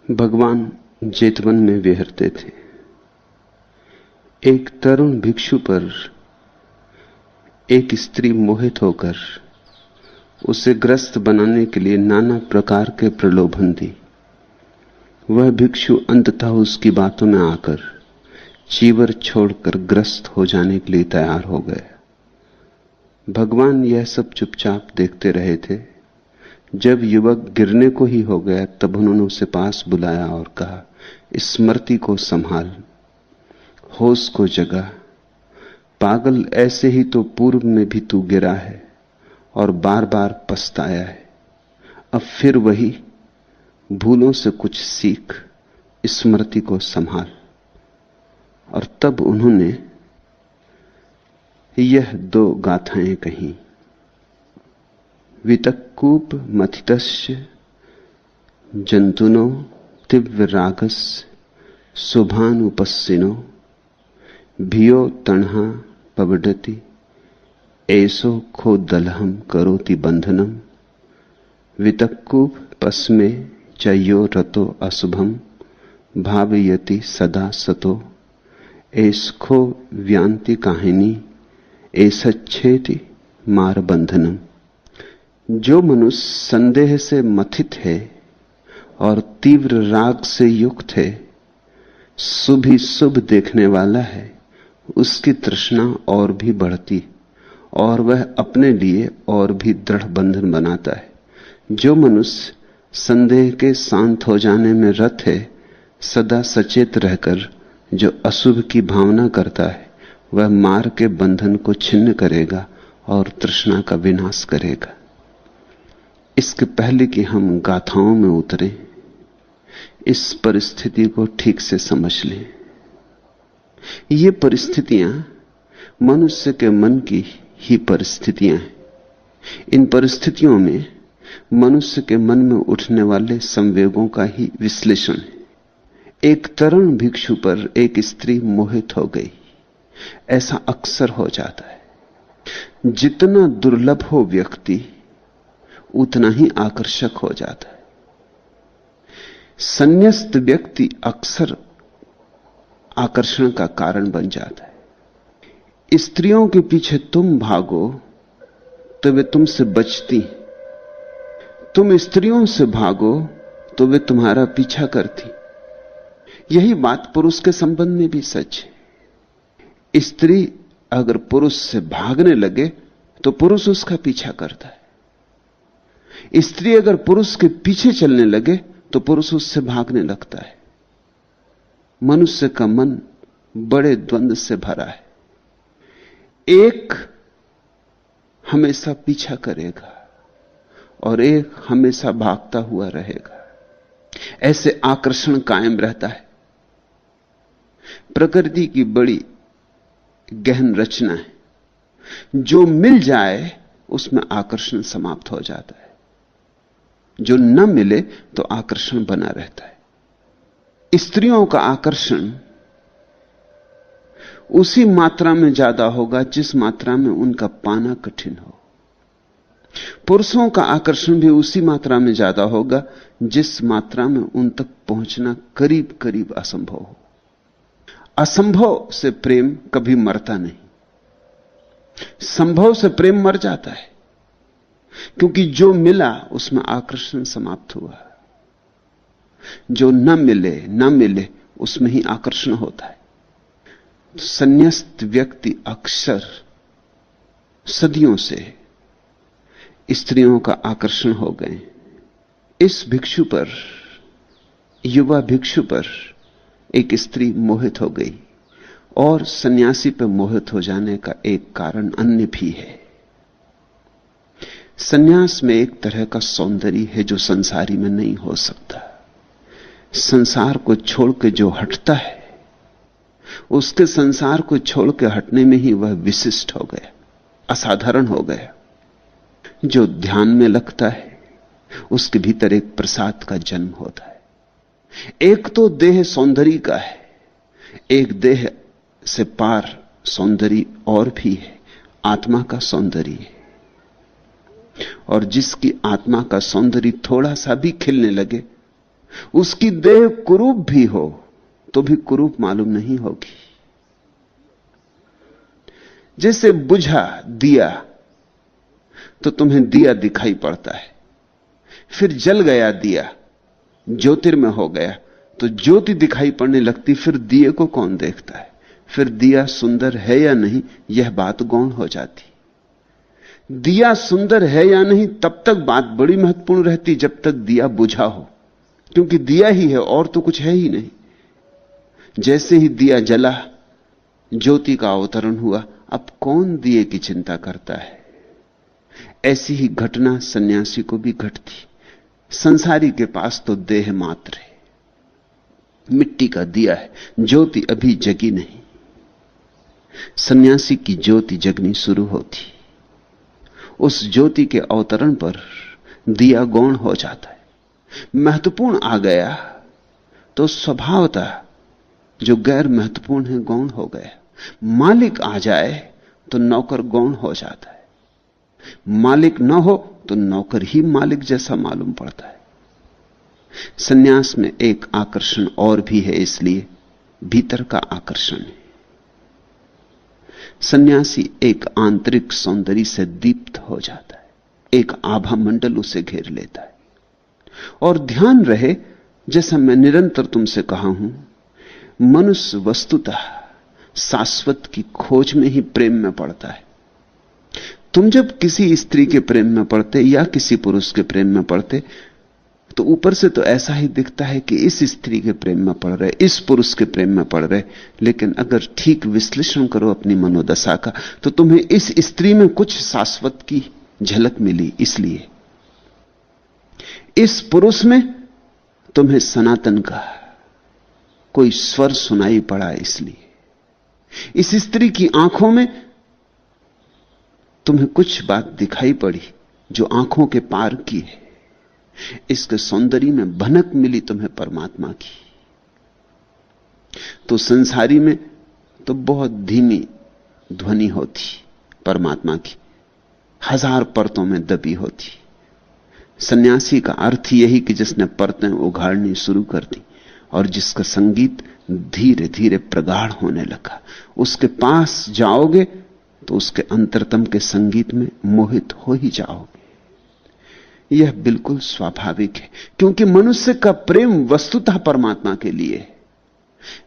भगवान जेतवन में विहरते थे। एक तरुण भिक्षु पर एक स्त्री मोहित होकर उसे ग्रस्त बनाने के लिए नाना प्रकार के प्रलोभन दी। वह भिक्षु अंततः उसकी बातों में आकर चीवर छोड़कर ग्रस्त हो जाने के लिए तैयार हो गया। भगवान यह सब चुपचाप देखते रहे थे। जब युवक गिरने को ही हो गया तब उन्होंने उसे पास बुलाया और कहा, स्मृति को संभाल, होश को जगा। पागल, ऐसे ही तो पूर्व में भी तू गिरा है और बार बार पछताया है। अब फिर वही भूलों से कुछ सीख, स्मृति को संभाल। और तब उन्होंने यह दो गाथाएं कहीं। वितक्कूप मथितस्य जंतुनो तीव्र रागस शुभानुपस्सिनो भियो तण्हा पवडति ऐसो खो दलहम करोति बंधनम वितक्कूप पस्मे चयो रतो अशुभम भावयति सदा सतो ऐसखो व्यांति काहिनी ऐसच्छेति मार बंधनम। जो मनुष्य संदेह से मथित है और तीव्र राग से युक्त है, शुभ ही शुभ देखने वाला है, उसकी तृष्णा और भी बढ़ती और वह अपने लिए और भी दृढ़ बंधन बनाता है। जो मनुष्य संदेह के शांत हो जाने में रत है, सदा सचेत रहकर जो अशुभ की भावना करता है, वह मार के बंधन को छिन्न करेगा और तृष्णा का विनाश करेगा। इसके पहले कि हम गाथाओं में उतरें, इस परिस्थिति को ठीक से समझ लें। ये परिस्थितियां मनुष्य के मन की ही परिस्थितियां हैं। इन परिस्थितियों में मनुष्य के मन में उठने वाले संवेगों का ही विश्लेषण है। एक तरुण भिक्षु पर एक स्त्री मोहित हो गई। ऐसा अक्सर हो जाता है। जितना दुर्लभ हो व्यक्ति, उतना ही आकर्षक हो जाता है। संन्यस्त व्यक्ति अक्सर आकर्षण का कारण बन जाता है। स्त्रियों के पीछे तुम भागो तो वे तुमसे बचती, तुम स्त्रियों से भागो तो वे तुम्हारा पीछा करती। यही बात पुरुष के संबंध में भी सच है। स्त्री अगर पुरुष से भागने लगे तो पुरुष उसका पीछा करता है। स्त्री अगर पुरुष के पीछे चलने लगे तो पुरुष उससे भागने लगता है। मनुष्य का मन बड़े द्वंद्व से भरा है। एक हमेशा पीछा करेगा और एक हमेशा भागता हुआ रहेगा। ऐसे आकर्षण कायम रहता है। प्रकृति की बड़ी गहन रचना है। जो मिल जाए उसमें आकर्षण समाप्त हो जाता है, जो न मिले तो आकर्षण बना रहता है। स्त्रियों का आकर्षण उसी मात्रा में ज्यादा होगा जिस मात्रा में उनका पाना कठिन हो। पुरुषों का आकर्षण भी उसी मात्रा में ज्यादा होगा जिस मात्रा में उन तक पहुंचना करीब करीब असंभव हो। असंभव से प्रेम कभी मरता नहीं, संभव से प्रेम मर जाता है, क्योंकि जो मिला उसमें आकर्षण समाप्त हुआ। जो न मिले उसमें ही आकर्षण होता है। संन्यस्त व्यक्ति अक्सर सदियों से स्त्रियों का आकर्षण हो गए। इस भिक्षु पर, युवा भिक्षु पर एक स्त्री मोहित हो गई और सन्यासी पर मोहित हो जाने का एक कारण अन्य भी है। सन्यास में एक तरह का सौंदर्य है जो संसारी में नहीं हो सकता। संसार को छोड़ के जो हटता है, उसके संसार को छोड़ के हटने में ही वह विशिष्ट हो गया, असाधारण हो गया। जो ध्यान में लगता है उसके भीतर एक प्रसाद का जन्म होता है। एक तो देह सौंदर्य का है, एक देह से पार सौंदर्य और भी है, आत्मा का सौंदर्य है। और जिसकी आत्मा का सौंदर्य थोड़ा सा भी खिलने लगे उसकी देह कुरूप भी हो तो भी कुरूप मालूम नहीं होगी। जैसे बुझा दिया तो तुम्हें दिया दिखाई पड़ता है, फिर जल गया दिया, ज्योतिर्मय हो गया तो ज्योति दिखाई पड़ने लगती, फिर दिए को कौन देखता है? फिर दिया सुंदर है या नहीं यह बात गौण हो जाती। दिया सुंदर है या नहीं तब तक बात बड़ी महत्वपूर्ण रहती जब तक दिया बुझा हो, क्योंकि दिया ही है और तो कुछ है ही नहीं। जैसे ही दिया जला, ज्योति का अवतरण हुआ, अब कौन दिए की चिंता करता है? ऐसी ही घटना सन्यासी को भी घटती। संसारी के पास तो देह मात्र है, मिट्टी का दिया है, ज्योति अभी जगी नहीं। सन्यासी की ज्योति जगनी शुरू होती, उस ज्योति के अवतरण पर दिया गौण हो जाता है। महत्वपूर्ण आ गया तो स्वभावतः जो गैर महत्वपूर्ण है गौण हो गया। मालिक आ जाए तो नौकर गौण हो जाता है, मालिक न हो तो नौकर ही मालिक जैसा मालूम पड़ता है। सन्यास में एक आकर्षण और भी है, इसलिए भीतर का आकर्षण है। सन्यासी एक आंतरिक सौंदर्य से दीप्त हो जाता है, एक आभा मंडल उसे घेर लेता है। और ध्यान रहे, जैसा मैं निरंतर तुमसे कहा हूं, मनुष्य वस्तुतः शाश्वत की खोज में ही प्रेम में पड़ता है। तुम जब किसी स्त्री के प्रेम में पड़ते या किसी पुरुष के प्रेम में पड़ते तो ऊपर से तो ऐसा ही दिखता है कि इस स्त्री के प्रेम में पड़ रहे, इस पुरुष के प्रेम में पड़ रहे, लेकिन अगर ठीक विश्लेषण करो अपनी मनोदशा का तो तुम्हें इस स्त्री में कुछ शाश्वत की झलक मिली, इसलिए इस पुरुष में तुम्हें सनातन का कोई स्वर सुनाई पड़ा, इसलिए इस स्त्री की आंखों में तुम्हें कुछ बात दिखाई पड़ी जो आंखों के पार की है, इसके सौंदर्य में भनक मिली तुम्हें परमात्मा की। तो संसारी में तो बहुत धीमी ध्वनि होती परमात्मा की, हजार परतों में दबी होती। सन्यासी का अर्थ यही कि जिसने परतें उघाड़नी शुरू कर दी और जिसका संगीत धीरे धीरे प्रगाढ़ होने लगा, उसके पास जाओगे तो उसके अंतरतम के संगीत में मोहित हो ही जाओगे। यह बिल्कुल स्वाभाविक है, क्योंकि मनुष्य का प्रेम वस्तुतः परमात्मा के लिए है।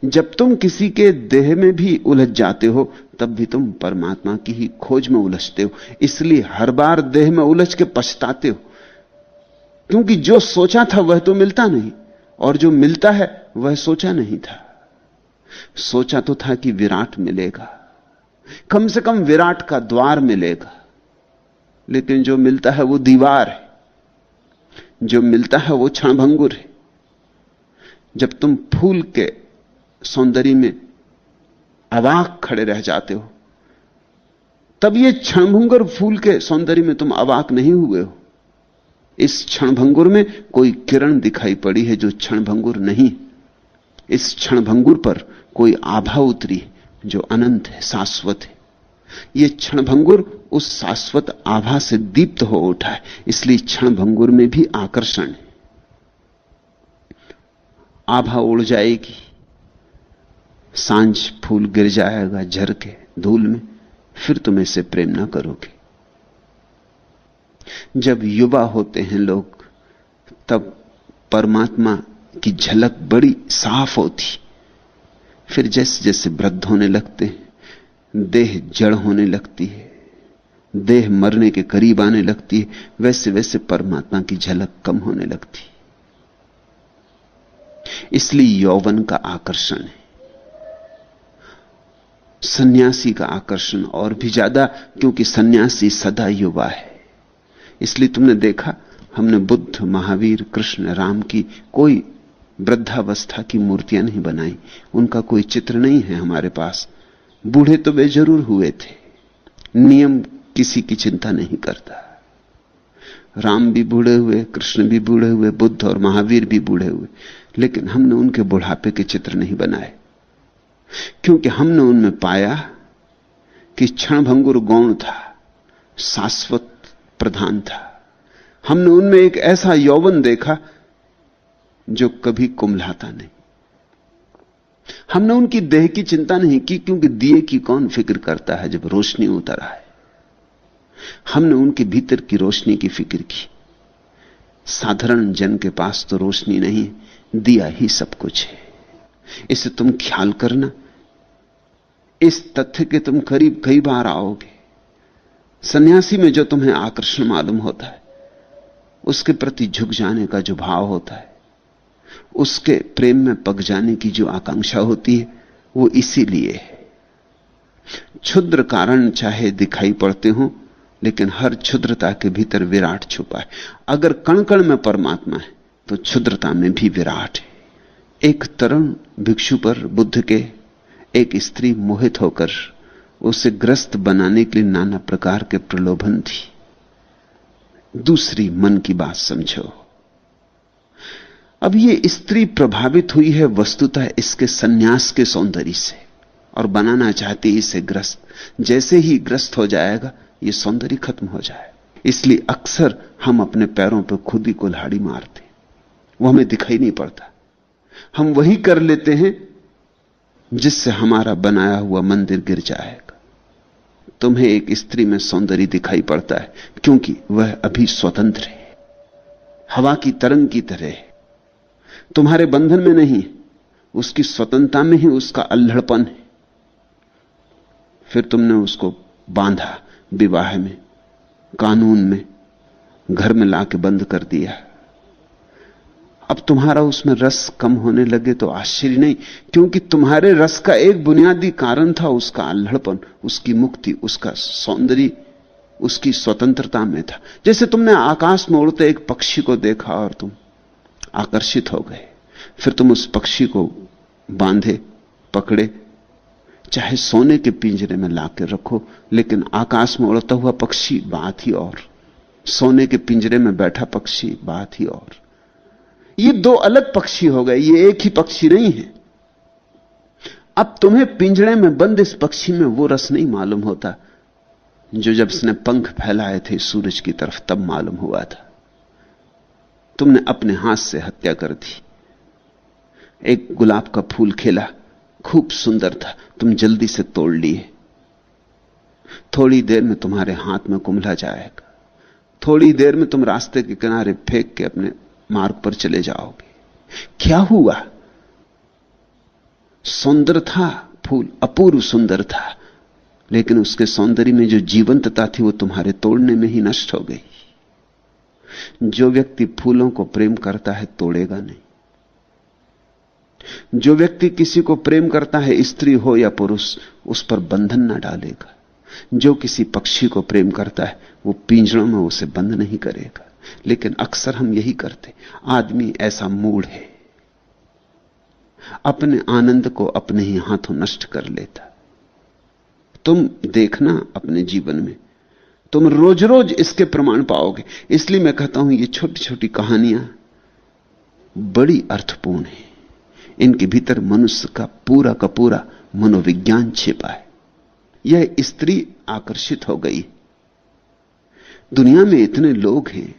जब तुम किसी के देह में भी उलझ जाते हो तब भी तुम परमात्मा की ही खोज में उलझते हो, इसलिए हर बार देह में उलझ के पछताते हो, क्योंकि जो सोचा था वह तो मिलता नहीं और जो मिलता है वह सोचा नहीं था। सोचा तो था कि विराट मिलेगा, कम से कम विराट का द्वार मिलेगा, लेकिन जो मिलता है वो दीवार है, जो मिलता है वो क्षणभंगुर है। जब तुम फूल के सौंदर्य में अवाक खड़े रह जाते हो तब ये क्षणभंगुर फूल के सौंदर्य में तुम अवाक नहीं हुए हो। इस क्षणभंगुर में कोई किरण दिखाई पड़ी है जो क्षणभंगुर नहीं। इस क्षणभंगुर पर कोई आभा उतरी जो अनंत है, शाश्वत है। यह क्षणभंगुर उस शाश्वत आभा से दीप्त हो उठा है, इसलिए क्षणभंगुर में भी आकर्षण है। आभा उड़ जाएगी, सांझ फूल गिर जाएगा झरके धूल में, फिर तुम इसे प्रेम ना करोगे। जब युवा होते हैं लोग तब परमात्मा की झलक बड़ी साफ होती, फिर जैसे जैसे वृद्ध होने लगते हैं, देह जड़ होने लगती है, देह मरने के करीब आने लगती है, वैसे वैसे परमात्मा की झलक कम होने लगती। इसलिए यौवन का आकर्षण है, सन्यासी का आकर्षण और भी ज्यादा, क्योंकि सन्यासी सदा युवा है। इसलिए तुमने देखा हमने बुद्ध, महावीर, कृष्ण, राम की कोई वृद्धावस्था की मूर्तियां नहीं बनाई, उनका कोई चित्र नहीं है हमारे पास। बूढ़े तो वे जरूर हुए थे, नियम किसी की चिंता नहीं करता। राम भी बूढ़े हुए, कृष्ण भी बूढ़े हुए, बुद्ध और महावीर भी बूढ़े हुए, लेकिन हमने उनके बुढ़ापे के चित्र नहीं बनाए, क्योंकि हमने उनमें पाया कि क्षणभंगुर गौण था, शाश्वत प्रधान था। हमने उनमें एक ऐसा यौवन देखा जो कभी कुम्हलाता नहीं। हमने उनकी देह की चिंता नहीं की, क्योंकि दिए की कौन फिक्र करता है जब रोशनी उतर आए। हमने उनके भीतर की रोशनी की फिक्र की। साधारण जन के पास तो रोशनी नहीं, दिया ही सब कुछ है। इसे तुम ख्याल करना। इस तथ्य के तुम करीब कई बार आओगे। सन्यासी में जो तुम्हें आकर्षण मालूम होता है, उसके प्रति झुक जाने का जो भाव होता है, उसके प्रेम में पक जाने की जो आकांक्षा होती है, वो इसीलिए है। क्षुद्र कारण चाहे दिखाई पड़ते हो, लेकिन हर क्षुद्रता के भीतर विराट छुपा है। अगर कण कण में परमात्मा है तो क्षुद्रता में भी विराट है। एक तरुण भिक्षु पर बुद्ध के एक स्त्री मोहित होकर उसे ग्रस्त बनाने के लिए नाना प्रकार के प्रलोभन थी। दूसरी मन की बात समझो। अब ये स्त्री प्रभावित हुई है वस्तुतः इसके सन्यास के सौंदर्य से, और बनाना चाहती इसे ग्रस्त। जैसे ही ग्रस्त हो जाएगा, ये सौंदर्य खत्म हो जाए। इसलिए अक्सर हम अपने पैरों पर खुद ही कुल्हाड़ी मारते, वो हमें दिखाई नहीं पड़ता। हम वही कर लेते हैं जिससे हमारा बनाया हुआ मंदिर गिर जाएगा। तुम्हें एक स्त्री में सौंदर्य दिखाई पड़ता है क्योंकि वह अभी स्वतंत्र है, हवा की तरंग की तरह है, तुम्हारे बंधन में नहीं, उसकी स्वतंत्रता में ही उसका अल्हड़पन है। फिर तुमने उसको बांधा विवाह में, कानून में, घर में लाके बंद कर दिया। अब तुम्हारा उसमें रस कम होने लगे तो आश्चर्य नहीं, क्योंकि तुम्हारे रस का एक बुनियादी कारण था उसका अल्हड़पन, उसकी मुक्ति, उसका सौंदर्य, उसकी स्वतंत्रता में था। जैसे तुमने आकाश में उड़ते एक पक्षी को देखा और तुम आकर्षित हो गए, फिर तुम उस पक्षी को बांधे, पकड़े, चाहे सोने के पिंजरे में लाके रखो, लेकिन आकाश में उड़ता हुआ पक्षी बात ही और, सोने के पिंजरे में बैठा पक्षी बात ही और। ये दो अलग पक्षी हो गए, ये एक ही पक्षी नहीं है। अब तुम्हें पिंजरे में बंद इस पक्षी में वो रस नहीं मालूम होता जो जब इसने पंख फैलाए थे सूरज की तरफ तब मालूम हुआ था। तुमने अपने हाथ से हत्या कर दी। एक गुलाब का फूल खिला, खूब सुंदर था, तुम जल्दी से तोड़ लिए। थोड़ी देर में तुम्हारे हाथ में कुम्हला जाएगा, थोड़ी देर में तुम रास्ते के किनारे फेंक के अपने मार्ग पर चले जाओगे। क्या हुआ? सुंदर था फूल, अपूर्व सुंदर था, लेकिन उसके सौंदर्य में जो जीवंतता थी वो तुम्हारे तोड़ने में ही नष्ट हो गई। जो व्यक्ति फूलों को प्रेम करता है तोड़ेगा नहीं। जो व्यक्ति किसी को प्रेम करता है, स्त्री हो या पुरुष, उस पर बंधन ना डालेगा। जो किसी पक्षी को प्रेम करता है वो पिंजरों में उसे बंद नहीं करेगा। लेकिन अक्सर हम यही करते। आदमी ऐसा मूढ़ है, अपने आनंद को अपने ही हाथों नष्ट कर लेता। तुम देखना अपने जीवन में, तुम रोज रोज इसके प्रमाण पाओगे। इसलिए मैं कहता हूं ये छोटी छोटी कहानियां बड़ी अर्थपूर्ण हैं। इनके भीतर मनुष्य का पूरा मनोविज्ञान छिपा है। यह स्त्री आकर्षित हो गई। दुनिया में इतने लोग हैं,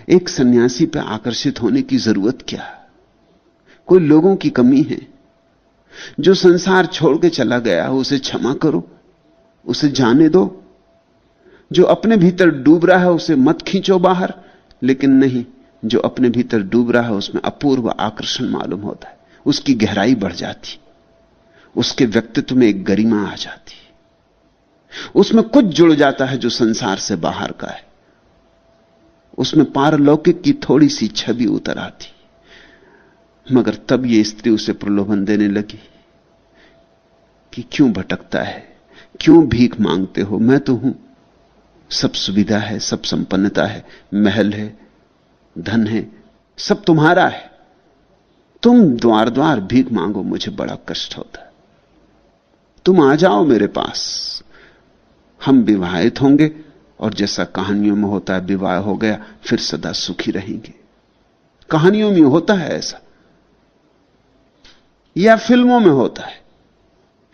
एक सन्यासी पर आकर्षित होने की जरूरत क्या? कोई लोगों की कमी है? जो संसार छोड़ के चला गया उसे क्षमा करो, उसे जाने दो। जो अपने भीतर डूब रहा है उसे मत खींचो बाहर। लेकिन नहीं, जो अपने भीतर डूब रहा है उसमें अपूर्व आकर्षण मालूम होता है, उसकी गहराई बढ़ जाती, उसके व्यक्तित्व में एक गरिमा आ जाती, उसमें कुछ जुड़ जाता है जो संसार से बाहर का है, उसमें पारलौकिक की थोड़ी सी छवि उतर आती। मगर तब ये स्त्री उसे प्रलोभन देने लगी कि क्यों भटकता है, क्यों भीख मांगते हो, मैं तो हूं, सब सुविधा है, सब संपन्नता है, महल है, धन है, सब तुम्हारा है, तुम द्वार द्वार भीख मांगो, मुझे बड़ा कष्ट होता है। तुम आ जाओ मेरे पास, हम विवाहित होंगे और जैसा कहानियों में होता है विवाह हो गया फिर सदा सुखी रहेंगे। कहानियों में होता है ऐसा, या फिल्मों में होता है।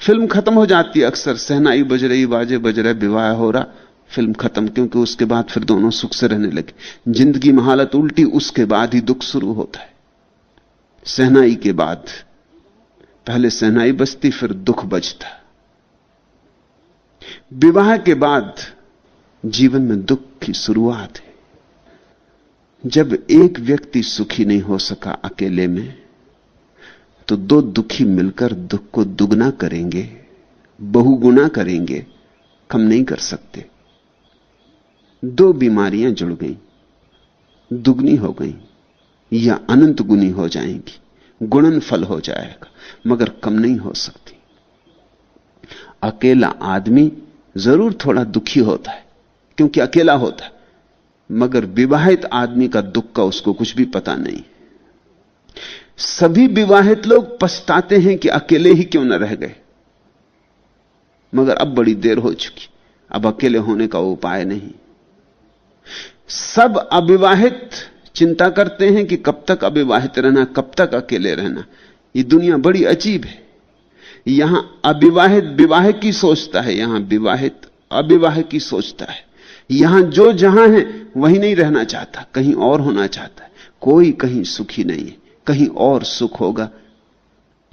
फिल्म खत्म हो जाती है, अक्सर शहनाई बज रही, बाजे बज रहे, विवाह हो रहा, फिल्म खत्म, क्योंकि उसके बाद फिर दोनों सुख से रहने लगे। जिंदगी में हालत उल्टी, उसके बाद ही दुख शुरू होता है। सहनाई के बाद। पहले सहनाई बजती, फिर दुख बजता। विवाह के बाद जीवन में दुख की शुरुआत है। जब एक व्यक्ति सुखी नहीं हो सका अकेले में, तो दो दुखी मिलकर दुख को दुगना करेंगे, बहुगुना करेंगे, कम नहीं कर सकते। दो बीमारियां जुड़ गई, दुगनी हो गई या अनंत गुनी हो जाएंगी, गुणनफल हो जाएगा, मगर कम नहीं हो सकती। अकेला आदमी जरूर थोड़ा दुखी होता है क्योंकि अकेला होता है, मगर विवाहित आदमी का दुख का उसको कुछ भी पता नहीं। सभी विवाहित लोग पछताते हैं कि अकेले ही क्यों न रह गए, मगर अब बड़ी देर हो चुकी, अब अकेले होने का उपाय नहीं। सब अविवाहित चिंता करते हैं कि कब तक अविवाहित रहना, कब तक अकेले रहना। ये दुनिया बड़ी अजीब है। यहां अविवाहित विवाह की सोचता है, यहां विवाहित अविवाह की सोचता है। यहां जो जहां है वहीं नहीं रहना चाहता, कहीं और होना चाहता है। कोई कहीं सुखी नहीं है, कहीं और सुख होगा,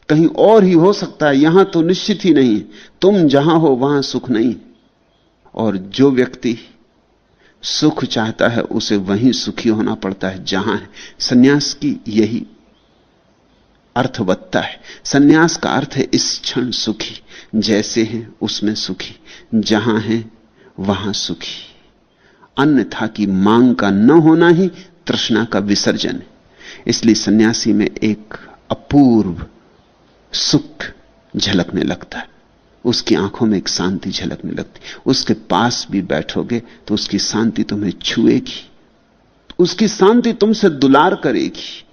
कहीं और ही हो सकता है, यहां तो निश्चित ही नहीं है। तुम जहां हो वहां सुख नहीं। और जो व्यक्ति सुख चाहता है उसे वहीं सुखी होना पड़ता है जहां है। सन्यास की यही अर्थवत्ता है। सन्यास का अर्थ है इस क्षण सुखी, जैसे हैं उसमें सुखी, जहां है वहां सुखी। अन्यथा की मांग का न होना ही तृष्णा का विसर्जन है। इसलिए सन्यासी में एक अपूर्व सुख झलकने लगता है, उसकी आंखों में एक शांति झलकने लगती। उसके पास भी बैठोगे तो उसकी शांति तुम्हें छुएगी, उसकी शांति तुमसे दुलार करेगी,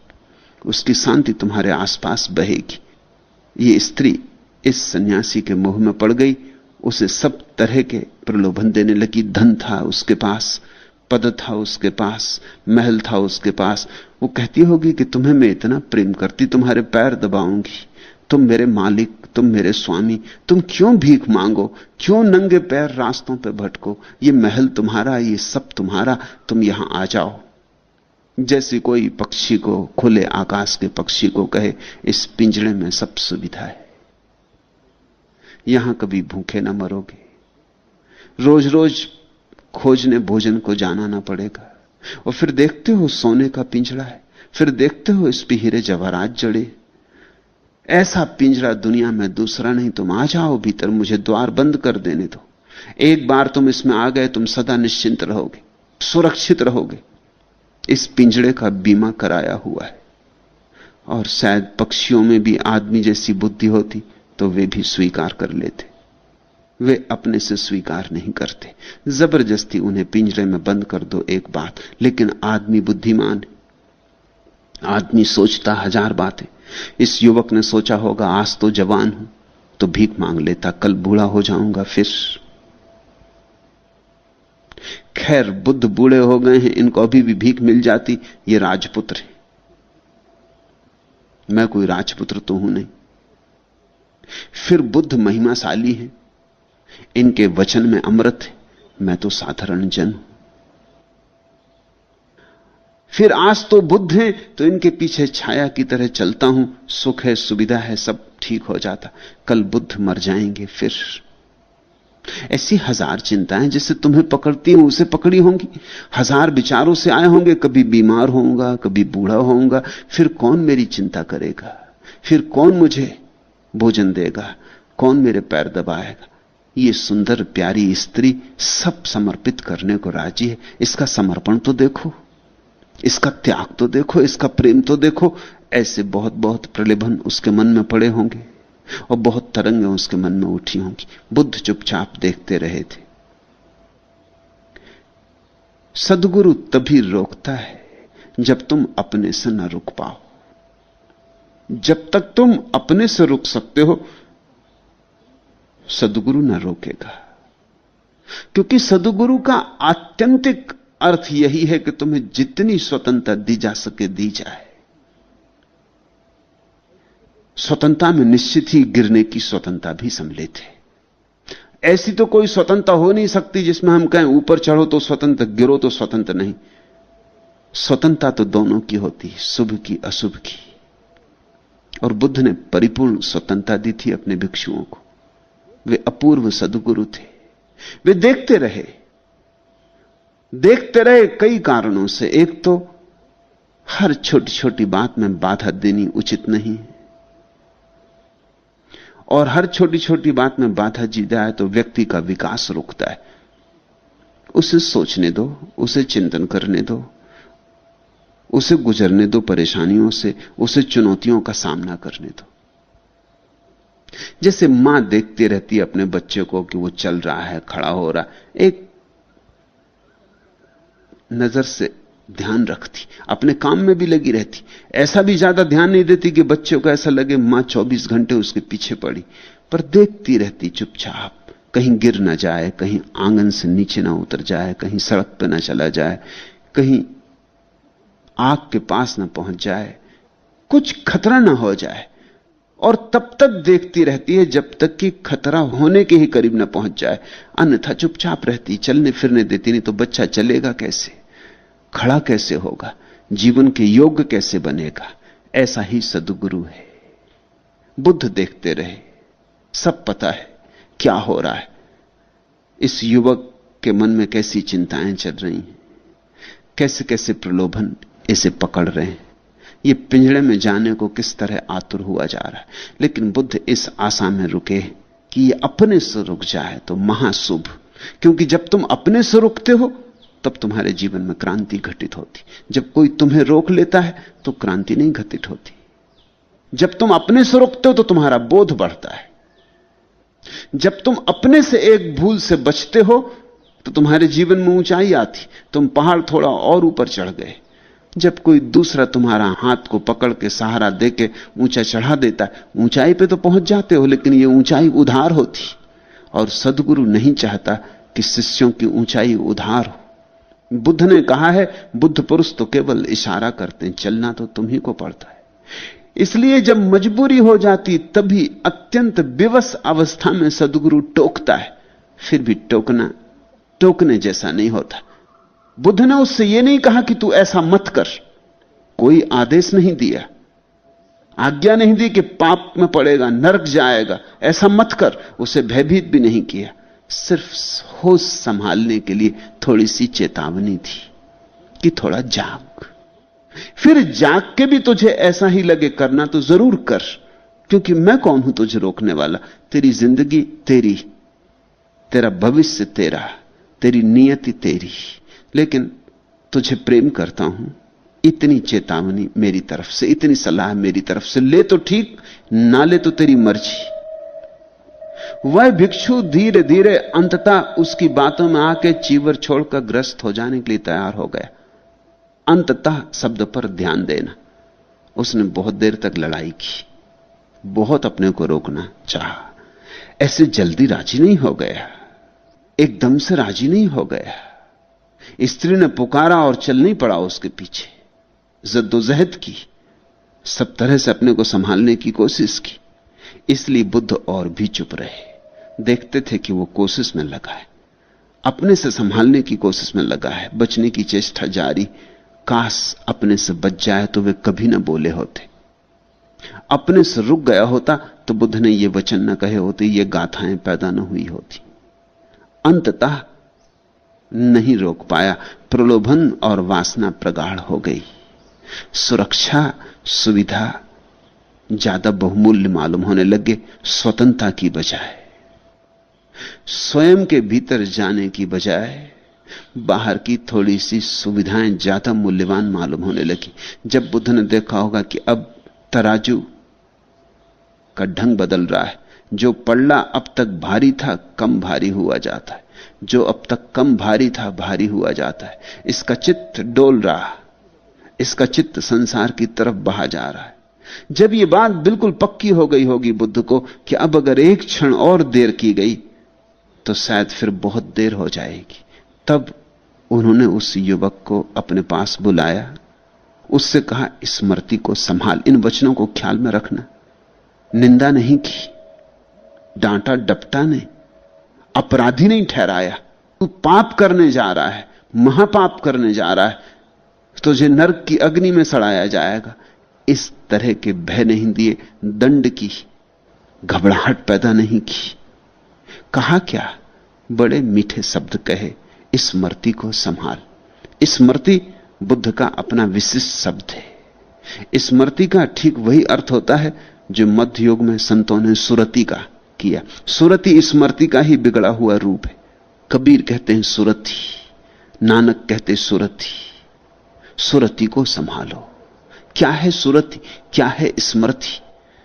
उसकी शांति तुम्हारे आसपास बहेगी। ये स्त्री इस सन्यासी के मोह में पड़ गई, उसे सब तरह के प्रलोभन देने लगी। धन था उसके पास, पद था उसके पास, महल था उसके पास। वो कहती होगी कि तुम्हें मैं इतना प्रेम करती, तुम्हारे पैर दबाऊंगी, तुम मेरे मालिक, तुम मेरे स्वामी, तुम क्यों भीख मांगो, क्यों नंगे पैर रास्तों पे भटको, ये महल तुम्हारा, ये सब तुम्हारा, तुम यहां आ जाओ। जैसे कोई पक्षी को, खुले आकाश के पक्षी को कहे इस पिंजरे में सब सुविधा है, यहां कभी भूखे ना मरोगे, रोज रोज खोजने भोजन को जाना ना पड़ेगा। और फिर देखते हो सोने का पिंजरा है, फिर देखते हो इस पे हीरे जवाहरात जड़े। ऐसा पिंजरा दुनिया में दूसरा नहीं, तुम आ जाओ भीतर, मुझे द्वार बंद कर देने दो। एक बार तुम इसमें आ गए, तुम सदा निश्चिंत रहोगे, सुरक्षित रहोगे। इस पिंजरे का बीमा कराया हुआ है। और शायद पक्षियों में भी आदमी जैसी बुद्धि होती तो वे भी स्वीकार कर लेते। वे अपने से स्वीकार नहीं करते, जबरदस्ती उन्हें पिंजरे में बंद कर दो एक बात। लेकिन आदमी बुद्धिमान है, आदमी सोचता हजार बातें। इस युवक ने सोचा होगा आज तो जवान हूं तो भीख मांग लेता, कल बूढ़ा हो जाऊंगा फिर। खैर बुद्ध बूढ़े हो गए हैं, इनको अभी भी भीख मिल जाती। ये राजपुत्र है, मैं कोई राजपुत्र तो हूं नहीं। फिर बुद्ध महिमाशाली है, इनके वचन में अमृत है, मैं तो साधारण जन हूं। फिर आज तो बुद्ध हैं तो इनके पीछे छाया की तरह चलता हूं, सुख है, सुविधा है, सब ठीक हो जाता। कल बुद्ध मर जाएंगे फिर। ऐसी हजार चिंताएं जिससे तुम्हें पकड़ती हूं उसे पकड़ी होंगी, हजार विचारों से आए होंगे, कभी बीमार होऊंगा, कभी बूढ़ा होऊंगा, फिर कौन मेरी चिंता करेगा, फिर कौन मुझे भोजन देगा, कौन मेरे पैर दबाएगा। ये सुंदर प्यारी स्त्री सब समर्पित करने को राजी है। इसका समर्पण तो देखो, इसका त्याग तो देखो, इसका प्रेम तो देखो। ऐसे बहुत बहुत प्रलोभन उसके मन में पड़े होंगे और बहुत तरंगें उसके मन में उठी होंगी। बुद्ध चुपचाप देखते रहे थे। सद्गुरु तभी रोकता है जब तुम अपने से न रुक पाओ। जब तक तुम अपने से रुक सकते हो सद्गुरु न रोकेगा, क्योंकि सद्गुरु का आत्यंतिक अर्थ यही है कि तुम्हें जितनी स्वतंत्रता दी जा सके दी जाए। स्वतंत्रता में निश्चित ही गिरने की स्वतंत्रता भी सम्मिलित है। ऐसी तो कोई स्वतंत्रता हो नहीं सकती जिसमें हम कहें ऊपर चढ़ो तो स्वतंत्र, गिरो तो स्वतंत्र नहीं। स्वतंत्रता तो दोनों की होती है, शुभ की अशुभ की। और बुद्ध ने परिपूर्ण स्वतंत्रता दी थी अपने भिक्षुओं को। वे अपूर्व सद्गुरु थे। वे देखते रहे कई कारणों से। एक तो हर छोटी छोटी बात में बाधा देनी उचित नहीं है, और हर छोटी छोटी बात में बाधा दी जाए तो व्यक्ति का विकास रुकता है। उसे सोचने दो, उसे चिंतन करने दो, उसे गुजरने दो परेशानियों से, उसे चुनौतियों का सामना करने दो। जैसे मां देखती रहती है अपने बच्चे को कि वो चल रहा है, खड़ा हो रहा है, एक नजर से ध्यान रखती, अपने काम में भी लगी रहती। ऐसा भी ज्यादा ध्यान नहीं देती कि बच्चे को ऐसा लगे मां 24 घंटे उसके पीछे पड़ी, पर देखती रहती चुपचाप, कहीं गिर ना जाए, कहीं आंगन से नीचे ना उतर जाए, कहीं सड़क पे ना चला जाए, कहीं आग के पास ना पहुंच जाए, कुछ खतरा ना हो जाए। और तब तक देखती रहती है जब तक कि खतरा होने के ही करीब ना पहुंच जाए, अन्यथा चुपचाप रहती, चलने फिरने देती नहीं। तो बच्चा चलेगा कैसे, खड़ा कैसे होगा, जीवन के योग्य कैसे बनेगा? ऐसा ही सद्गुरु है। बुद्ध देखते रहे, सब पता है क्या हो रहा है, इस युवक के मन में कैसी चिंताएं चल रही हैं, कैसे कैसे प्रलोभन इसे पकड़ रहे हैं, ये पिंजड़े में जाने को किस तरह आतुर हुआ जा रहा है। लेकिन बुद्ध इस आशा में रुके कि ये अपने से रुक जाए तो महाशुभ, क्योंकि जब तुम अपने से रुकते हो तब तुम्हारे जीवन में क्रांति घटित होती। जब कोई तुम्हें रोक लेता है तो क्रांति नहीं घटित होती। जब तुम अपने से रुकते हो तो तुम्हारा बोध बढ़ता है। जब तुम अपने से एक भूल से बचते हो तो तुम्हारे जीवन में ऊंचाई आती, तुम पहाड़ थोड़ा और ऊपर चढ़ गए। जब कोई दूसरा तुम्हारा हाथ को पकड़ के सहारा देके ऊंचा चढ़ा देता है, ऊंचाई पे तो पहुंच जाते हो, लेकिन ये ऊंचाई उधार होती, और सद्गुरु नहीं चाहता कि शिष्यों की ऊंचाई उधार हो। बुद्ध ने कहा है, बुद्ध पुरुष तो केवल इशारा करते हैं, चलना तो तुम्ही को पड़ता है। इसलिए जब मजबूरी हो जाती तभी अत्यंत विवश अवस्था में सद्गुरु टोकता है, फिर भी टोकना टोकने जैसा नहीं होता। बुद्ध ने उससे यह नहीं कहा कि तू ऐसा मत कर, कोई आदेश नहीं दिया, आज्ञा नहीं दी कि पाप में पड़ेगा, नरक जाएगा, ऐसा मत कर। उसे भयभीत भी नहीं किया, सिर्फ होश संभालने के लिए थोड़ी सी चेतावनी थी कि थोड़ा जाग। फिर जाग के भी तुझे ऐसा ही लगे करना तो जरूर कर, क्योंकि मैं कौन हूं तुझे रोकने वाला। तेरी जिंदगी तेरी, तेरा भविष्य तेरा, तेरी नियति तेरी, लेकिन तुझे प्रेम करता हूं। इतनी चेतावनी मेरी तरफ से, इतनी सलाह मेरी तरफ से, ले तो ठीक, ना ले तो तेरी मर्जी। वह भिक्षु धीरे धीरे अंततः उसकी बातों में आके चीवर छोड़कर ग्रस्त हो जाने के लिए तैयार हो गया। अंततः शब्द पर ध्यान देना। उसने बहुत देर तक लड़ाई की, बहुत अपने को रोकना चाहा, ऐसे जल्दी राजी नहीं हो गया, एकदम से राजी नहीं हो गया। स्त्री ने पुकारा और चल नहीं पड़ा उसके पीछे, जद्दोजहद की, सब तरह से अपने को संभालने की कोशिश की। इसलिए बुद्ध और भी चुप रहे, देखते थे कि वो कोशिश में लगा है, अपने से संभालने की कोशिश में लगा है, बचने की चेष्टा जारी। काश अपने से बच जाए तो वे कभी ना बोले होते। अपने से रुक गया होता तो बुद्ध ने ये वचन न कहे होते, ये गाथाएं पैदा न हुई होती। अंततः नहीं रोक पाया, प्रलोभन और वासना प्रगाढ़ हो गई। सुरक्षा, सुविधा ज्यादा बहुमूल्य मालूम होने लगे स्वतंत्रता की बजाय। स्वयं के भीतर जाने की बजाय बाहर की थोड़ी सी सुविधाएं ज्यादा मूल्यवान मालूम होने लगी। जब बुद्ध ने देखा होगा कि अब तराजू का ढंग बदल रहा है, जो पल्ला अब तक भारी था कम भारी हुआ जाता है, जो अब तक कम भारी था भारी हुआ जाता है, इसका चित्त डोल रहा, इसका चित्त संसार की तरफ बहा जा रहा है। जब यह बात बिल्कुल पक्की हो गई होगी बुद्ध को कि अब अगर एक क्षण और देर की गई तो शायद फिर बहुत देर हो जाएगी, तब उन्होंने उस युवक को अपने पास बुलाया, उससे कहा, स्मृति को संभाल, इन वचनों को ख्याल में रखना। निंदा नहीं की, डांटा डपटा नहीं, अपराधी नहीं ठहराया। तू पाप करने जा रहा है, महापाप करने जा रहा है, तुझे नरक की अग्नि में सड़ाया जाएगा। इस तरह के भय नहीं दिए, दंड की घबराहट पैदा नहीं की। कहा क्या? बड़े मीठे शब्द कहे, स्मृति को संभाल। स्मृति बुद्ध का अपना विशिष्ट शब्द है। स्मृति का ठीक वही अर्थ होता है जो मध्य युग में संतों ने सुरति का किया। सुरति स्मृति का ही बिगड़ा हुआ रूप है। कबीर कहते हैं सुरति, नानक कहते सुरति। सुरति को संभालो। क्या है सुरति, क्या है स्मृति?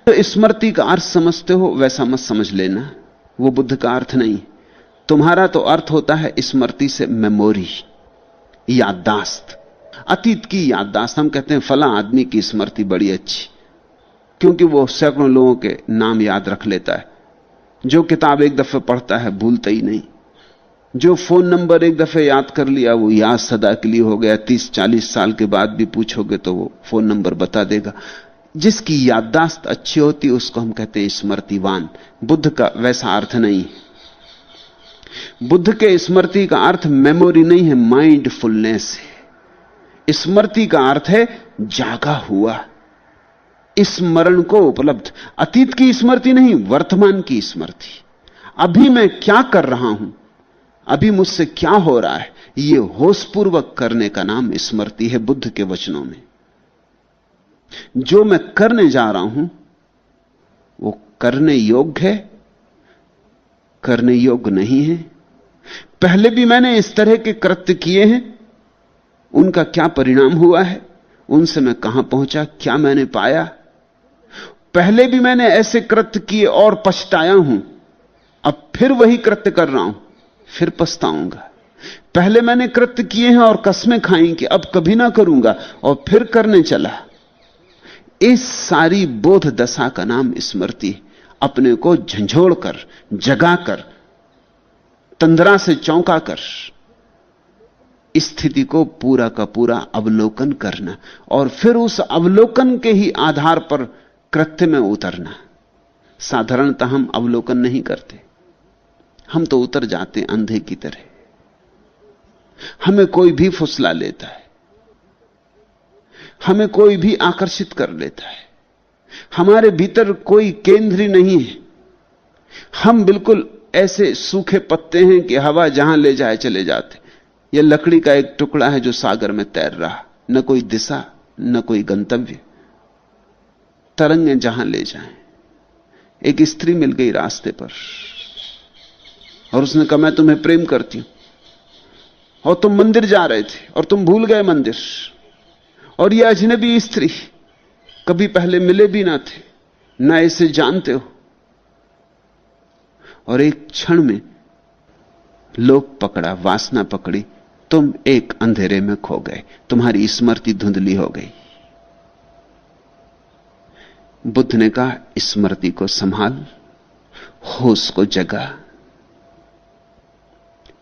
तो स्मृति का अर्थ समझते हो वैसा मत समझ लेना, वो बुद्ध का अर्थ नहीं। तुम्हारा तो अर्थ होता है स्मृति से मेमोरी, याददाश्त, अतीत की याददाश्त। हम कहते हैं फला आदमी की स्मृति बड़ी अच्छी, क्योंकि वो सैकड़ों लोगों के नाम याद रख लेता है। जो किताब एक दफे पढ़ता है भूलता ही नहीं। जो फोन नंबर एक दफे याद कर लिया वो याद सदा के लिए हो गया। 30-40 साल के बाद भी पूछोगे तो वो फोन नंबर बता देगा। जिसकी याददाश्त अच्छी होती उसको हम कहते हैं स्मृतिवान। बुद्ध का वैसा अर्थ नहीं। बुद्ध के स्मृति का अर्थ मेमोरी नहीं है, माइंडफुलनेस है। स्मृति का अर्थ है जागा हुआ, स्मरण को उपलब्ध। अतीत की स्मृति नहीं, वर्तमान की स्मृति। अभी मैं क्या कर रहा हूं, अभी मुझसे क्या हो रहा है, यह होशपूर्वक करने का नाम स्मृति है बुद्ध के वचनों में। जो मैं करने जा रहा हूं वो करने योग्य है, करने योग्य नहीं है। पहले भी मैंने इस तरह के कृत्य किए हैं, उनका क्या परिणाम हुआ है, उनसे मैं कहां पहुंचा, क्या मैंने पाया। पहले भी मैंने ऐसे कृत्य किए और पछताया हूं, अब फिर वही कृत्य कर रहा हूं, फिर पछताऊंगा। पहले मैंने कृत्य किए हैं और कस्में खाई कि अब कभी ना करूंगा, और फिर करने चला। इस सारी बोध दशा का नाम स्मृति। अपने को झंझोड़कर, जगाकर, तंद्रा से चौंकाकर स्थिति को पूरा का पूरा अवलोकन करना, और फिर उस अवलोकन के ही आधार पर कृत्य में उतरना। साधारणतः हम अवलोकन नहीं करते, हम तो उतर जाते अंधे की तरह। हमें कोई भी फुसला लेता है, हमें कोई भी आकर्षित कर लेता है। हमारे भीतर कोई केंद्र ही नहीं है। हम बिल्कुल ऐसे सूखे पत्ते हैं कि हवा जहां ले जाए चले जाते। यह लकड़ी का एक टुकड़ा है जो सागर में तैर रहा, न कोई दिशा न कोई गंतव्य, तरंगें जहां ले जाएं। एक स्त्री मिल गई रास्ते पर और उसने कहा मैं तुम्हें प्रेम करती हूं, और तुम मंदिर जा रहे थे और तुम भूल गए मंदिर, और यह अजनबी स्त्री, कभी पहले मिले भी ना थे, ना इसे जानते हो, और एक क्षण में लोभ पकड़ा, वासना पकड़ी, तुम एक अंधेरे में खो गए, तुम्हारी स्मृति धुंधली हो गई। बुद्ध ने कहा स्मृति को संभाल, होश को जगा।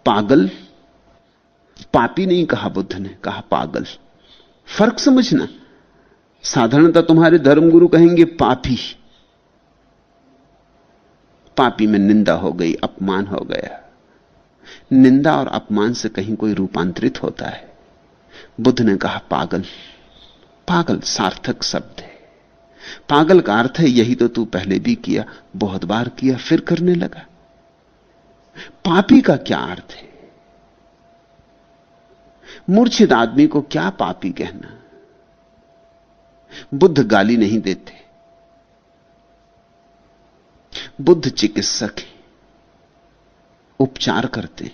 पागल, पापी नहीं कहा बुद्ध ने, कहा पागल। फर्क समझना। साधारणतः तुम्हारे धर्मगुरु कहेंगे पापी। पापी में निंदा हो गई, अपमान हो गया। निंदा और अपमान से कहीं कोई रूपांतरित होता है। बुद्ध ने कहा पागल। पागल सार्थक शब्द है। पागल का अर्थ है यही तो तू पहले भी किया, बहुत बार किया, फिर करने लगा। पापी का क्या अर्थ है? मूर्छित आदमी को क्या पापी कहना? बुद्ध गाली नहीं देते, बुद्ध चिकित्सक हैं, उपचार करते,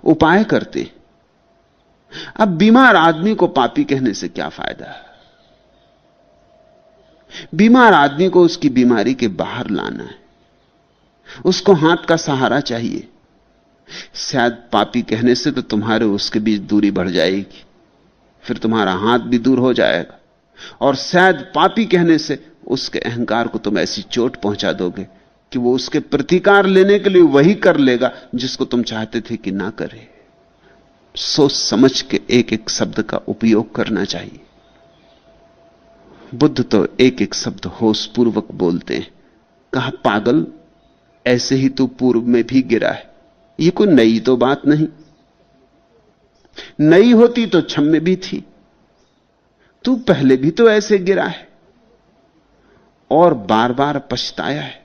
उपाय करते। अब बीमार आदमी को पापी कहने से क्या फायदा? बीमार आदमी को उसकी बीमारी के बाहर लाना है, उसको हाथ का सहारा चाहिए। शायद पापी कहने से तो तुम्हारे उसके बीच दूरी बढ़ जाएगी, फिर तुम्हारा हाथ भी दूर हो जाएगा, और शायद पापी कहने से उसके अहंकार को तुम ऐसी चोट पहुंचा दोगे कि वो उसके प्रतिकार लेने के लिए वही कर लेगा जिसको तुम चाहते थे कि ना करे। सोच समझ के एक एक शब्द का उपयोग करना चाहिए। बुद्ध तो एक एक शब्द होशपूर्वक बोलते हैं। कहा पागल, ऐसे ही तू पूर्व में भी गिरा है, ये कोई नई तो बात नहीं। नई होती तो क्षम्य भी थी। तू पहले भी तो ऐसे गिरा है और बार बार पछताया है,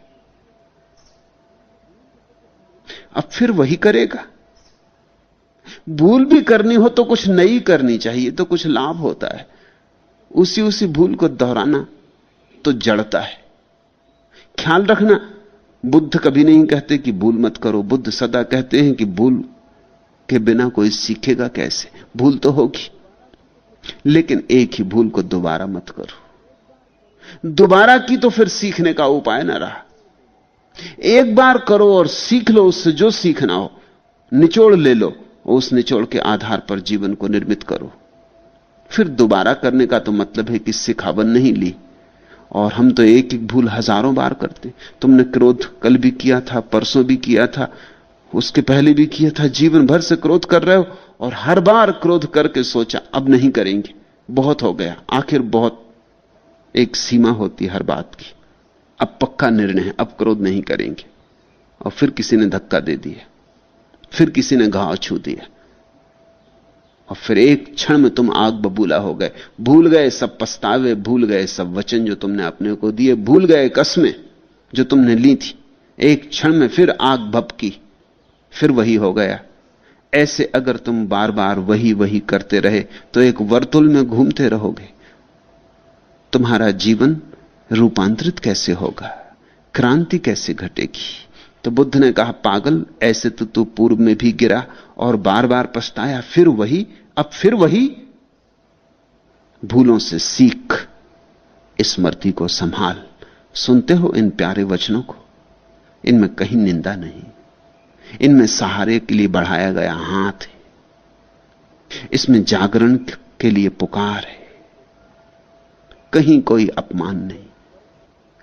अब फिर वही करेगा। भूल भी करनी हो तो कुछ नई करनी चाहिए, तो कुछ लाभ होता है। उसी भूल को दोहराना तो जड़ता है। ख्याल रखना, बुद्ध कभी नहीं कहते कि भूल मत करो। बुद्ध सदा कहते हैं कि भूल के बिना कोई सीखेगा कैसे। भूल तो होगी, लेकिन एक ही भूल को दोबारा मत करो। दोबारा की तो फिर सीखने का उपाय ना रहा। एक बार करो और सीख लो, उससे जो सीखना हो निचोड़ ले लो, उस निचोड़ के आधार पर जीवन को निर्मित करो। फिर दोबारा करने का तो मतलब है कि सिखावन नहीं ली। और हम तो एक एक भूल हजारों बार करते। तुमने क्रोध कल भी किया था, परसों भी किया था, उसके पहले भी किया था। जीवन भर से क्रोध कर रहे हो और हर बार क्रोध करके सोचा अब नहीं करेंगे, बहुत हो गया। आखिर बहुत एक सीमा होती हर बात की। अब पक्का निर्णय है, अब क्रोध नहीं करेंगे। और फिर किसी ने धक्का दे दिया, फिर किसी ने घाव छू दिया, और फिर एक क्षण में तुम आग बबूला हो गए। भूल गए सब पछतावे, भूल गए सब वचन जो तुमने अपने को दिए, भूल गए कस्में जो तुमने ली थी। एक क्षण में फिर आग भभकी, फिर वही हो गया। ऐसे अगर तुम बार बार वही वही करते रहे तो एक वर्तुल में घूमते रहोगे। तुम्हारा जीवन रूपांतरित कैसे होगा, क्रांति कैसे घटेगी? तो बुद्ध ने कहा, पागल, ऐसे तो तू पूर्व में भी गिरा और बार बार पछताया, फिर वही, अब फिर वही। भूलों से सीख, स्मृति को संभाल। सुनते हो इन प्यारे वचनों को? इनमें कहीं निंदा नहीं, इनमें सहारे के लिए बढ़ाया गया हाथ है, इसमें जागरण के लिए पुकार है। कहीं कोई अपमान नहीं,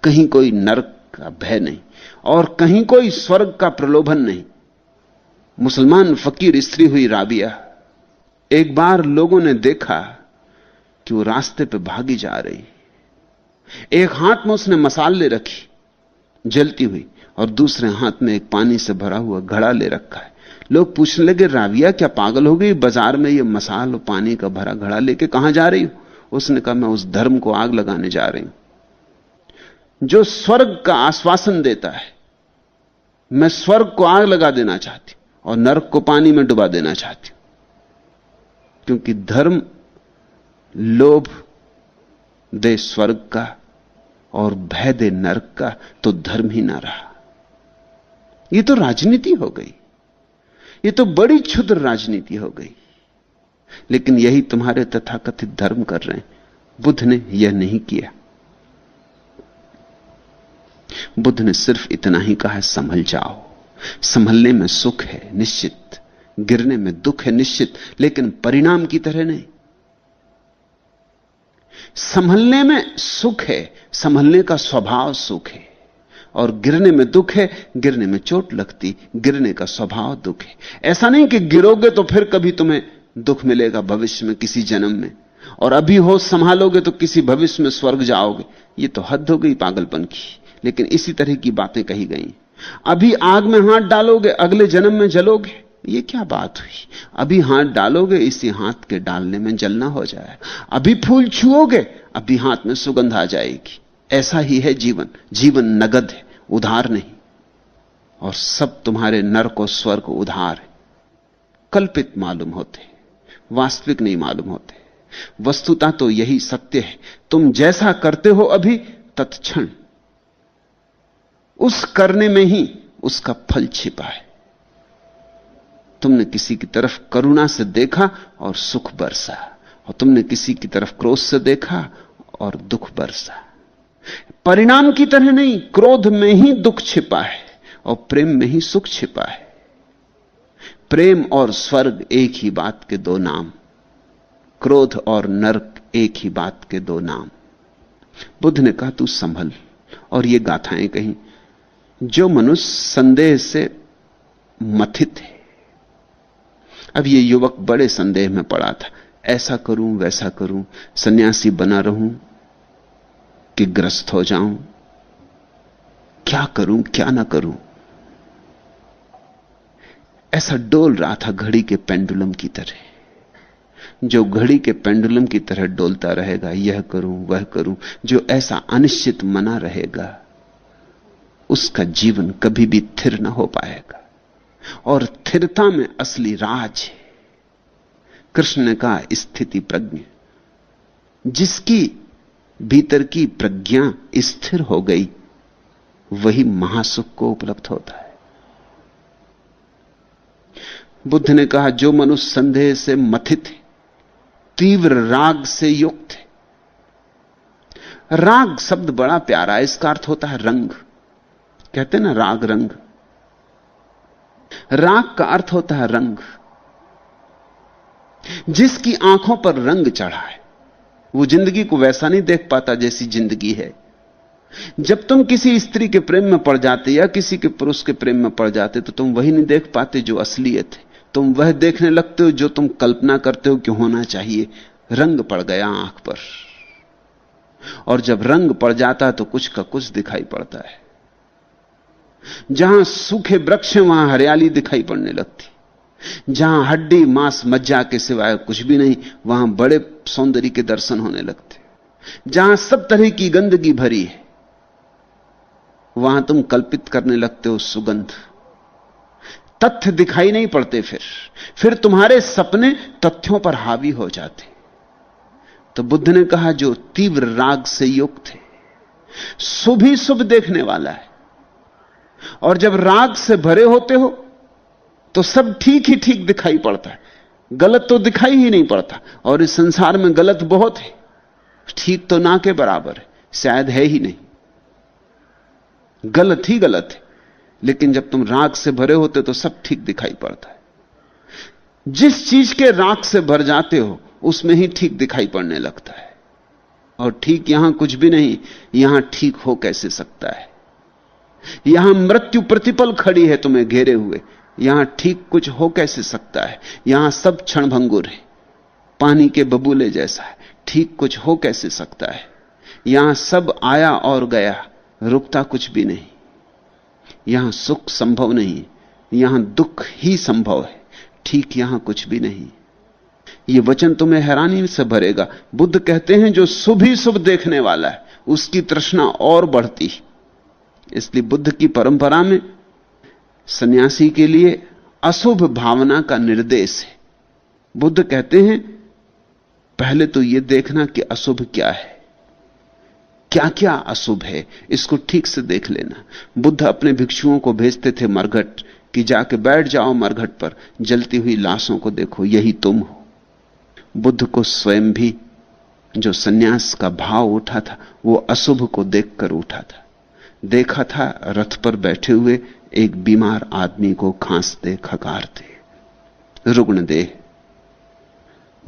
कहीं कोई नरक का भय नहीं, और कहीं कोई स्वर्ग का प्रलोभन नहीं। मुसलमान फकीर स्त्री हुई राबिया, एक बार लोगों ने देखा कि वो रास्ते पे भागी जा रही, एक हाथ में उसने मसाल ले रखी जलती हुई, और दूसरे हाथ में एक पानी से भरा हुआ घड़ा ले रखा है। लोग पूछने लगे, राबिया क्या पागल हो गई? बाजार में ये मसाल और पानी का भरा घड़ा लेके कहां जा रही हो? उसने कहा, मैं उस धर्म को आग लगाने जा रही हूं जो स्वर्ग का आश्वासन देता है। मैं स्वर्ग को आग लगा देना चाहती हूं और नरक को पानी में डुबा देना चाहती हूं, क्योंकि धर्म लोभ दे स्वर्ग का और भय दे नरक का, तो धर्म ही ना रहा। यह तो राजनीति हो गई, यह तो बड़ी क्षुद्र राजनीति हो गई। लेकिन यही तुम्हारे तथाकथित धर्म कर रहे हैं। बुद्ध ने यह नहीं किया। बुद्ध ने सिर्फ इतना ही कहा, संभल जाओ। संभलने में सुख है निश्चित, गिरने में दुख है निश्चित, लेकिन परिणाम की तरह नहीं। संभलने में सुख है, संभलने का स्वभाव सुख है, और गिरने में दुख है, गिरने में चोट लगती, गिरने का स्वभाव दुख है। ऐसा नहीं कि गिरोगे तो फिर कभी तुम्हें दुख मिलेगा भविष्य में, किसी जन्म में, और अभी होश संभालोगे तो किसी भविष्य में स्वर्ग जाओगे। ये तो हद हो गई पागलपन की। लेकिन इसी तरह की बातें कही गई। अभी आग में हाथ डालोगे, अगले जन्म में जलोगे, ये क्या बात हुई? अभी हाथ डालोगे, इसी हाथ के डालने में जलना हो जाए। अभी फूल छुओगे, अभी हाथ में सुगंध आ जाएगी। ऐसा ही है जीवन। जीवन नगद है, उधार नहीं। और सब तुम्हारे नरक और स्वर्ग उधार है, कल्पित मालूम होते, वास्तविक नहीं मालूम होते। वस्तुतः तो यही सत्य है। तुम जैसा करते हो अभी, तत्क्षण उस करने में ही उसका फल छिपा है। तुमने किसी की तरफ करुणा से देखा और सुख बरसा, और तुमने किसी की तरफ क्रोध से देखा और दुख बरसा। परिणाम की तरह नहीं, क्रोध में ही दुख छिपा है और प्रेम में ही सुख छिपा है। प्रेम और स्वर्ग एक ही बात के दो नाम, क्रोध और नरक एक ही बात के दो नाम। बुद्ध ने कहा, तू संभल। और ये गाथाएं कहीं। जो मनुष्य संदेह से मथित है, अब ये युवक बड़े संदेह में पड़ा था, ऐसा करूं वैसा करूं, सन्यासी बना रहूं कि ग्रस्त हो जाऊं, क्या करूं क्या ना करूं, ऐसा डोल रहा था घड़ी के पेंडुलम की तरह। जो घड़ी के पेंडुलम की तरह डोलता रहेगा, यह करूं वह करूं, जो ऐसा अनिश्चित मना रहेगा, उसका जीवन कभी भी स्थिर न हो पाएगा। और स्थिरता में असली राज है। कृष्ण ने कहा स्थिति प्रज्ञ, जिसकी भीतर की प्रज्ञा स्थिर हो गई वही महासुख को उपलब्ध होता है। बुद्ध ने कहा जो मनुष्य संदेह से मथित है, तीव्र राग से युक्त है। राग शब्द बड़ा प्यारा है, इसका अर्थ होता है रंग। कहते ना राग रंग, राग का अर्थ होता है रंग। जिसकी आंखों पर रंग चढ़ा है वो जिंदगी को वैसा नहीं देख पाता जैसी जिंदगी है। जब तुम किसी स्त्री के प्रेम में पड़ जाते या किसी के पुरुष के प्रेम में पड़ जाते तो तुम वही नहीं देख पाते जो असलियत है। तुम वह देखने लगते हो जो तुम कल्पना करते हो कि होना चाहिए। रंग पड़ गया आंख पर, और जब रंग पड़ जाता तो कुछ का कुछ दिखाई पड़ता है। जहां सूखे वृक्ष हैं वहां हरियाली दिखाई पड़ने लगती। जहां हड्डी मांस मज्जा के सिवाय कुछ भी नहीं, वहां बड़े सौंदर्य के दर्शन होने लगते। जहां सब तरह की गंदगी भरी है वहां तुम कल्पित करने लगते हो सुगंध। तथ्य दिखाई नहीं पड़ते। फिर तुम्हारे सपने तथ्यों पर हावी हो जाते। तो बुद्ध ने कहा जो तीव्र राग से युक्त है, शुभ ही शुभ देखने वाला है। और जब राग से भरे होते हो तो सब ठीक ही ठीक दिखाई पड़ता है, गलत तो दिखाई ही नहीं पड़ता। और इस संसार में गलत बहुत है, ठीक तो ना के बराबर है, शायद है ही नहीं, गलत ही गलत है। लेकिन जब तुम राग से भरे होते तो सब ठीक दिखाई पड़ता है। जिस चीज के राग से भर जाते हो उसमें ही ठीक दिखाई पड़ने लगता है। और ठीक यहां कुछ भी नहीं, यहां ठीक हो कैसे सकता है? यहां मृत्यु प्रतिपल खड़ी है तुम्हें घेरे हुए, यहां ठीक कुछ हो कैसे सकता है? यहां सब क्षणभंगुर है, पानी के बबूले जैसा है, ठीक कुछ हो कैसे सकता है? यहां सब आया और गया, रुकता कुछ भी नहीं। यहां सुख संभव नहीं, यहां दुख ही संभव है, ठीक यहां कुछ भी नहीं। यह वचन तुम्हें हैरानी से भरेगा। बुद्ध कहते हैं जो शुभ ही शुभ देखने वाला है उसकी तृष्णा और बढ़ती। इसलिए बुद्ध की परंपरा में सन्यासी के लिए अशुभ भावना का निर्देश है। बुद्ध कहते हैं पहले तो यह देखना कि अशुभ क्या है, क्या क्या अशुभ है, इसको ठीक से देख लेना। बुद्ध अपने भिक्षुओं को भेजते थे मरघट कि जाके बैठ जाओ मरघट पर, जलती हुई लाशों को देखो, यही तुम हो। बुद्ध को स्वयं भी जो सन्यास का भाव उठा था वो अशुभ को देखकर उठा था। देखा था रथ पर बैठे हुए एक बीमार आदमी को खांसते खकारते, रुग्ण देह।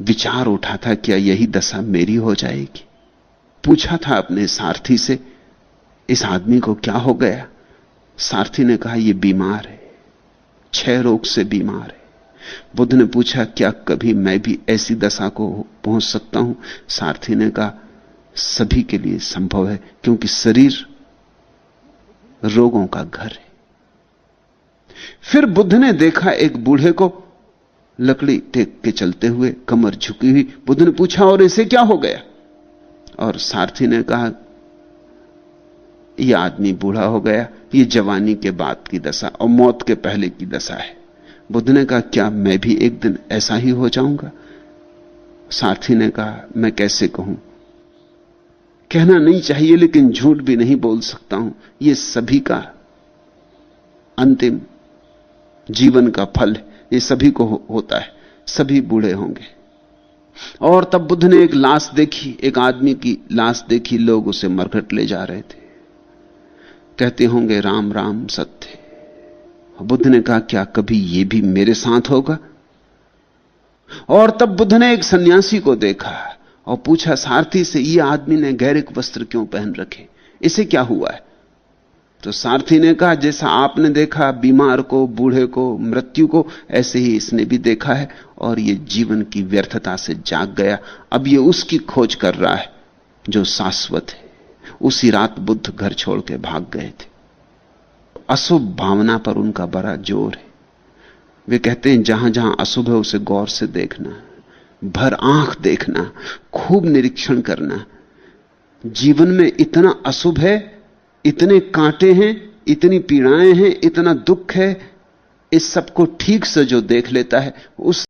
विचार उठा था क्या यही दशा मेरी हो जाएगी? पूछा था अपने सारथी से इस आदमी को क्या हो गया? सारथी ने कहा यह बीमार है, क्षय रोग से बीमार है। बुद्ध ने पूछा क्या कभी मैं भी ऐसी दशा को पहुंच सकता हूं? सारथी ने कहा सभी के लिए संभव है, क्योंकि शरीर रोगों का घर है। फिर बुद्ध ने देखा एक बूढ़े को लकड़ी टेक के चलते हुए, कमर झुकी हुई। बुद्ध ने पूछा और इसे क्या हो गया? और सारथी ने कहा यह आदमी बूढ़ा हो गया, यह जवानी के बाद की दशा और मौत के पहले की दशा है। बुद्ध ने कहा क्या मैं भी एक दिन ऐसा ही हो जाऊंगा? सारथी ने कहा मैं कैसे कहूं, कहना नहीं चाहिए लेकिन झूठ भी नहीं बोल सकता हूं, यह सभी का अंतिम जीवन का फल है, यह सभी को होता है, सभी बूढ़े होंगे। और तब बुद्ध ने एक लाश देखी, एक आदमी की लाश देखी, लोग उसे मरघट ले जा रहे थे, कहते होंगे राम राम सत्य। बुद्ध ने कहा क्या कभी यह भी मेरे साथ होगा? और तब बुद्ध ने एक सन्यासी को देखा और पूछा सारथी से यह आदमी ने गैरिक वस्त्र क्यों पहन रखे, इसे क्या हुआ है? तो सारथी ने कहा जैसा आपने देखा बीमार को, बूढ़े को, मृत्यु को, ऐसे ही इसने भी देखा है और यह जीवन की व्यर्थता से जाग गया। अब यह उसकी खोज कर रहा है जो शाश्वत है। उसी रात बुद्ध घर छोड़ के भाग गए थे। अशुभ भावना पर उनका बड़ा जोर है। वे कहते हैं जहां जहां अशुभ है उसे गौर से देखना, भर आंख देखना, खूब निरीक्षण करना। जीवन में इतना अशुभ है, इतने कांटे हैं, इतनी पीड़ाएं हैं, इतना दुख है। इस सब को ठीक से जो देख लेता है, उस